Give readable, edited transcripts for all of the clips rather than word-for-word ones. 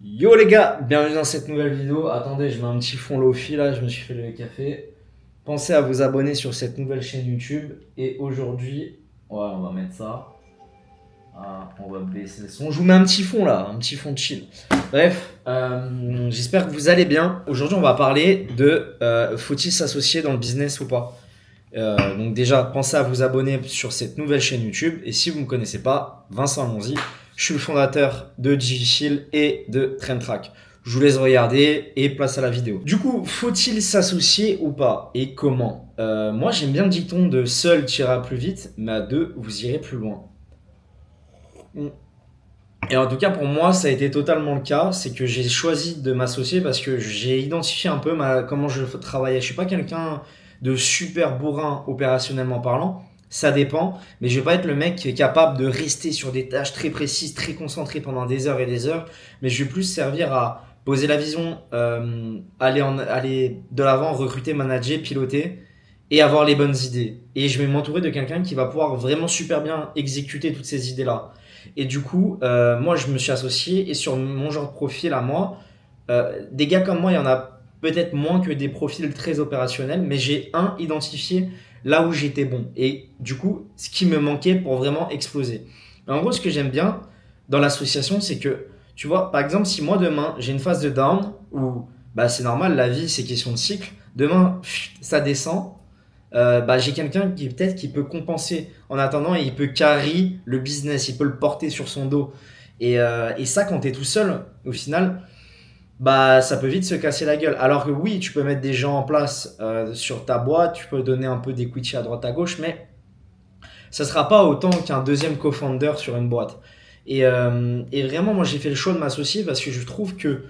Yo les gars, bienvenue dans cette nouvelle vidéo. Attendez, je mets un petit fond Lofi là, je me suis fait le café. Pensez à vous abonner sur cette nouvelle chaîne YouTube. Et aujourd'hui, ouais, on va mettre ça. Ah, on va baisser le son. Je vous mets un petit fond là, un petit fond de chill. Bref, j'espère que vous allez bien. Aujourd'hui, on va parler de faut-il s'associer dans le business ou pas. Donc déjà, pensez à vous abonner sur cette nouvelle chaîne YouTube. Et si vous ne me connaissez pas, Vincent Monzi, je suis le fondateur de Digichill et de TrendTrack. Je vous laisse regarder et place à la vidéo. Du coup, faut-il s'associer ou pas et comment Moi, j'aime bien le dicton de seul tirera plus vite, mais à deux, vous irez plus loin. Et en tout cas, pour moi, ça a été totalement le cas. C'est que j'ai choisi de m'associer parce que j'ai identifié un peu comment je travaillais. Je suis pas quelqu'un de super bourrin opérationnellement parlant. Ça dépend, mais je vais pas être le mec qui est capable de rester sur des tâches très précises, très concentré pendant des heures et des heures. Mais je vais plus servir à poser la vision, aller de l'avant, recruter, manager, piloter et avoir les bonnes idées. Et je vais m'entourer de quelqu'un qui va pouvoir vraiment super bien exécuter toutes ces idées-là. Et du coup, moi, je me suis associé et sur mon genre de profil à moi, des gars comme moi, il y en a peut-être moins que des profils très opérationnels, mais j'ai identifié là où j'étais bon. Et du coup, ce qui me manquait pour vraiment exploser. En gros, ce que j'aime bien dans l'association, c'est que, tu vois, par exemple, si moi demain, j'ai une phase de down où bah, c'est normal, la vie, c'est question de cycle, demain, ça descend, bah, j'ai quelqu'un qui peut-être qui peut compenser en attendant et il peut carry le business, il peut le porter sur son dos. Et ça, quand tu es tout seul, au final, bah, ça peut vite se casser la gueule. Alors que oui, tu peux mettre des gens en place sur ta boîte, tu peux donner un peu d'equity à droite à gauche, mais ça sera pas autant qu'un deuxième co-founder sur une boîte. Et vraiment, moi, j'ai fait le choix de m'associer parce que je trouve que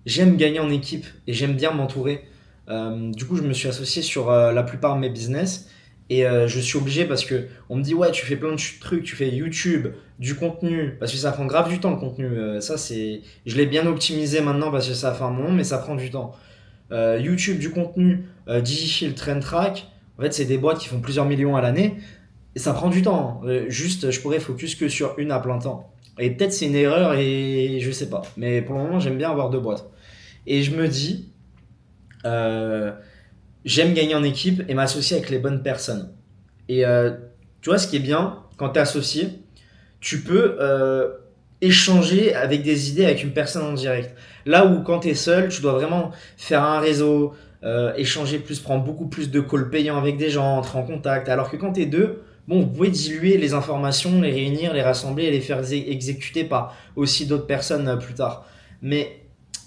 j'aime gagner en équipe et j'aime bien m'entourer. Du coup, je me suis associé sur la plupart de mes business et je suis obligé parce que on me dit ouais, tu fais plein de trucs, tu fais YouTube, du contenu, parce que ça prend grave du temps le contenu. Ça, c'est, je l'ai bien optimisé maintenant parce que ça fait un moment, mais ça prend du temps. YouTube, du contenu, Digifield, Trend Track, en fait, c'est des boîtes qui font plusieurs millions à l'année et ça prend du temps. Juste, je pourrais focus que sur une à plein temps. Et peut-être c'est une erreur et je sais pas. Mais pour le moment, j'aime bien avoir deux boîtes. Et je me dis, euh, j'aime gagner en équipe et m'associer avec les bonnes personnes. Et tu vois, ce qui est bien, quand tu es associé, tu peux échanger avec des idées avec une personne en direct. Là où quand tu es seul, tu dois vraiment faire un réseau, échanger plus, prendre beaucoup plus de calls payants avec des gens, entrer en contact. Alors que quand tu es deux, bon, vous pouvez diluer les informations, les réunir, les rassembler et les faire exécuter par aussi d'autres personnes plus tard. Mais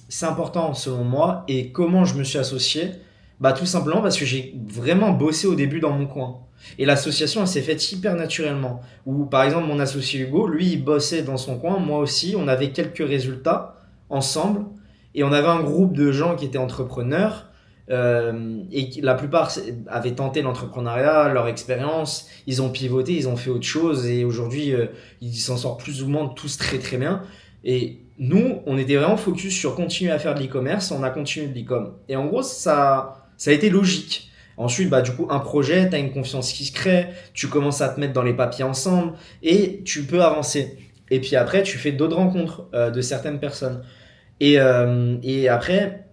c'est important selon moi. Et comment je me suis associé? Bah tout simplement parce que j'ai vraiment bossé au début dans mon coin. Et l'association, elle s'est faite hyper naturellement. Ou par exemple, mon associé Hugo, lui, il bossait dans son coin, moi aussi, on avait quelques résultats ensemble. Et on avait un groupe de gens qui étaient entrepreneurs. Et la plupart avaient tenté l'entrepreneuriat, leur expérience, ils ont pivoté, ils ont fait autre chose et aujourd'hui ils s'en sortent plus ou moins tous très très bien. Et nous, on était vraiment focus sur continuer à faire de l'e-commerce, on a continué de l'e-com. Et en gros, ça a été logique. Ensuite, bah, du coup, un projet, tu as une confiance qui se crée, tu commences à te mettre dans les papiers ensemble et tu peux avancer. Et puis après, tu fais d'autres rencontres de certaines personnes. Et après,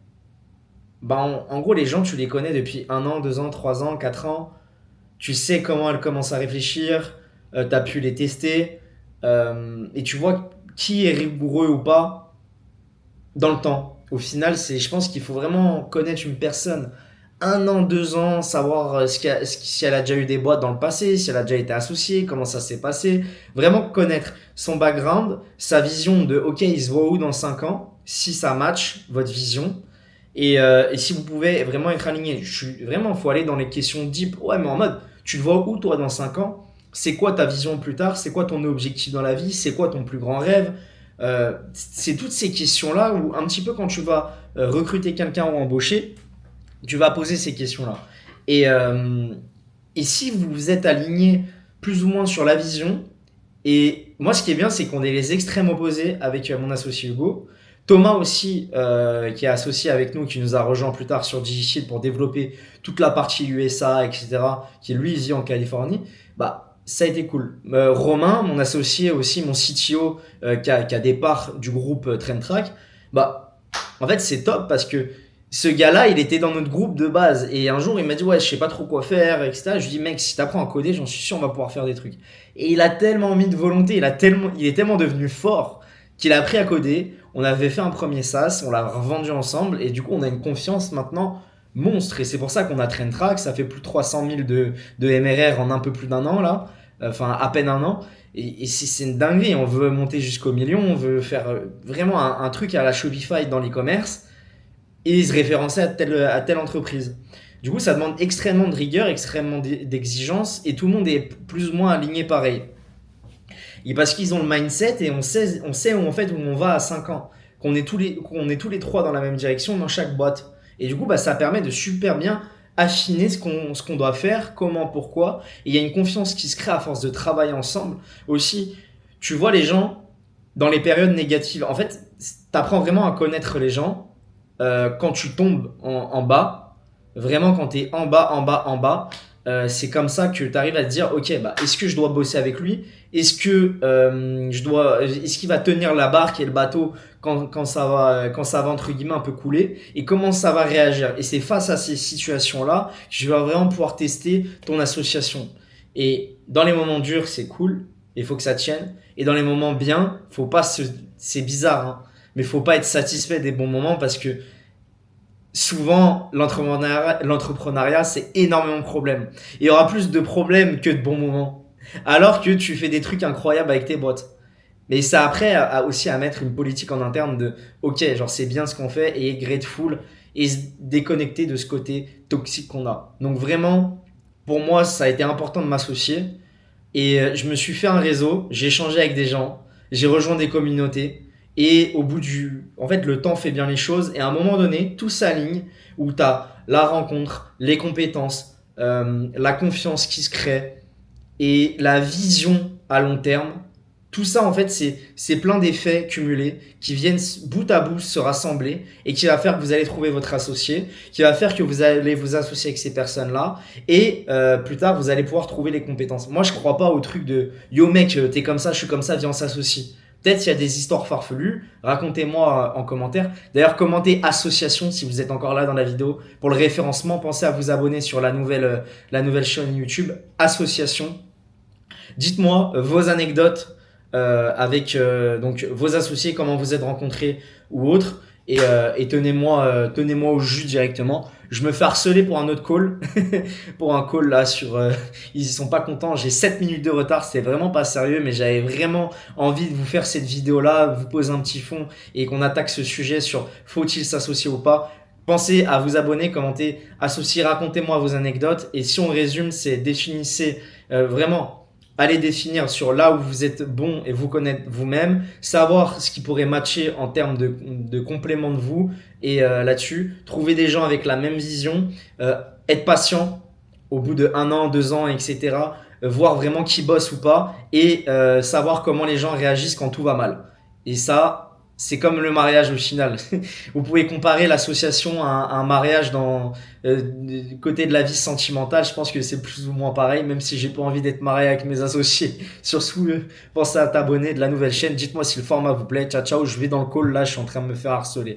bah, en gros, les gens, tu les connais depuis 1 an, 2 ans, 3 ans, 4 ans. Tu sais comment elles commencent à réfléchir, tu as pu les tester et tu vois qui est rigoureux ou pas dans le temps. Au final, je pense qu'il faut vraiment connaître une personne 1 an, 2 ans, savoir si elle a déjà eu des boîtes dans le passé, si elle a déjà été associée, comment ça s'est passé. Vraiment connaître son background, sa vision de OK, il se voit où dans 5 ans, si ça match votre vision. Et si vous pouvez vraiment être aligné, vraiment, il faut aller dans les questions deep. Ouais, mais en mode, tu te vois où toi dans 5 ans? C'est quoi ta vision plus tard? C'est quoi ton objectif dans la vie? C'est quoi ton plus grand rêve? C'est toutes ces questions-là où un petit peu quand tu vas recruter quelqu'un ou embaucher, tu vas poser ces questions-là. Et, euh, et si vous êtes aligné plus ou moins sur la vision, et moi ce qui est bien c'est qu'on est les extrêmes opposés avec mon associé Hugo. Thomas aussi, qui est associé avec nous, qui nous a rejoint plus tard sur Digital pour développer toute la partie USA, etc., qui lui vit en Californie, bah ça a été cool. Romain, mon associé aussi, mon CTO, qui a des parts du groupe TrendTrack, Bah, en fait, c'est top parce que ce gars-là, il était dans notre groupe de base. Et un jour, il m'a dit, ouais, je sais pas trop quoi faire, etc. Je lui dis, mec, si t'apprends à coder, j'en suis sûr, on va pouvoir faire des trucs. Et il a tellement mis de volonté, il est tellement devenu fort qu'il a appris à coder. On avait fait un premier SaaS, on l'a revendu ensemble. Et du coup, on a une confiance maintenant monstre. Et c'est pour ça qu'on a Traintrack. Ça fait plus de 300 000 de MRR en un peu plus d'un an, là. Enfin, à peine un an. Et c'est une dinguerie. On veut monter jusqu'au million. On veut faire vraiment un truc à la Shopify dans l'e-commerce et se référencer à telle entreprise. Du coup, ça demande extrêmement de rigueur, extrêmement d'exigence, et tout le monde est plus ou moins aligné pareil. Et parce qu'ils ont le mindset et on sait où, en fait, où on va à 5 ans, qu'on est tous les trois dans la même direction dans chaque boîte. Et du coup, bah, ça permet de super bien affiner ce qu'on doit faire, comment, pourquoi. Et il y a une confiance qui se crée à force de travailler ensemble. Aussi, tu vois les gens dans les périodes négatives. En fait, tu apprends vraiment à connaître les gens quand tu tombes en bas, vraiment quand tu es en bas, en bas, en bas, c'est comme ça que tu arrives à te dire, ok, bah, est-ce que je dois bosser avec lui? Est-ce qu'il va tenir la barque et le bateau quand ça va entre guillemets un peu couler? Et comment ça va réagir? Et c'est face à ces situations-là que tu vas vraiment pouvoir tester ton association. Et dans les moments durs, c'est cool, il faut que ça tienne. Et dans les moments bien, faut pas se, c'est bizarre, hein, mais faut pas être satisfait des bons moments parce que souvent, l'entrepreneuriat, c'est énormément de problèmes. Il y aura plus de problèmes que de bons moments. Alors que tu fais des trucs incroyables avec tes boîtes. Mais ça après aussi à mettre une politique en interne de ok, genre c'est bien ce qu'on fait et être grateful et se déconnecter de ce côté toxique qu'on a. Donc vraiment, pour moi, ça a été important de m'associer et je me suis fait un réseau, j'ai échangé avec des gens, j'ai rejoint des communautés. Et au bout du... En fait, le temps fait bien les choses. Et à un moment donné, tout s'aligne où tu as la rencontre, les compétences, la confiance qui se crée et la vision à long terme. Tout ça, en fait, c'est plein d'effets cumulés qui viennent bout à bout se rassembler et qui va faire que vous allez trouver votre associé, qui va faire que vous allez vous associer avec ces personnes-là et plus tard, vous allez pouvoir trouver les compétences. Moi, je crois pas au truc de yo mec, t'es comme ça, je suis comme ça, viens on s'associe. Peut-être qu'il y a des histoires farfelues, racontez-moi en commentaire. D'ailleurs, commentez association si vous êtes encore là dans la vidéo. Pour le référencement, pensez à vous abonner sur la nouvelle chaîne YouTube Association. Dites-moi vos anecdotes avec donc vos associés, comment vous êtes rencontrés ou autres. Et tenez-moi au jus directement. Je me fais harceler pour un autre call. Pour un call là sur. Ils y sont pas contents. J'ai 7 minutes de retard. C'est vraiment pas sérieux. Mais j'avais vraiment envie de vous faire cette vidéo là, vous poser un petit fond et qu'on attaque ce sujet sur faut-il s'associer ou pas. Pensez à vous abonner, commenter, associer, racontez-moi vos anecdotes. Et si on résume, c'est définissez vraiment. Allez définir sur là où vous êtes bon et vous connaître vous-même, savoir ce qui pourrait matcher en termes de complément de vous et là-dessus, trouver des gens avec la même vision, être patient au bout de 1 an, 2 ans, etc. Voir vraiment qui bosse ou pas et savoir comment les gens réagissent quand tout va mal. Et ça, c'est comme le mariage au final. Vous pouvez comparer l'association à un mariage du côté de la vie sentimentale. Je pense que c'est plus ou moins pareil, même si j'ai pas envie d'être marié avec mes associés. Surtout, pensez à t'abonner de la nouvelle chaîne. Dites-moi si le format vous plaît. Ciao, ciao. Je vais dans le call là. Je suis en train de me faire harceler.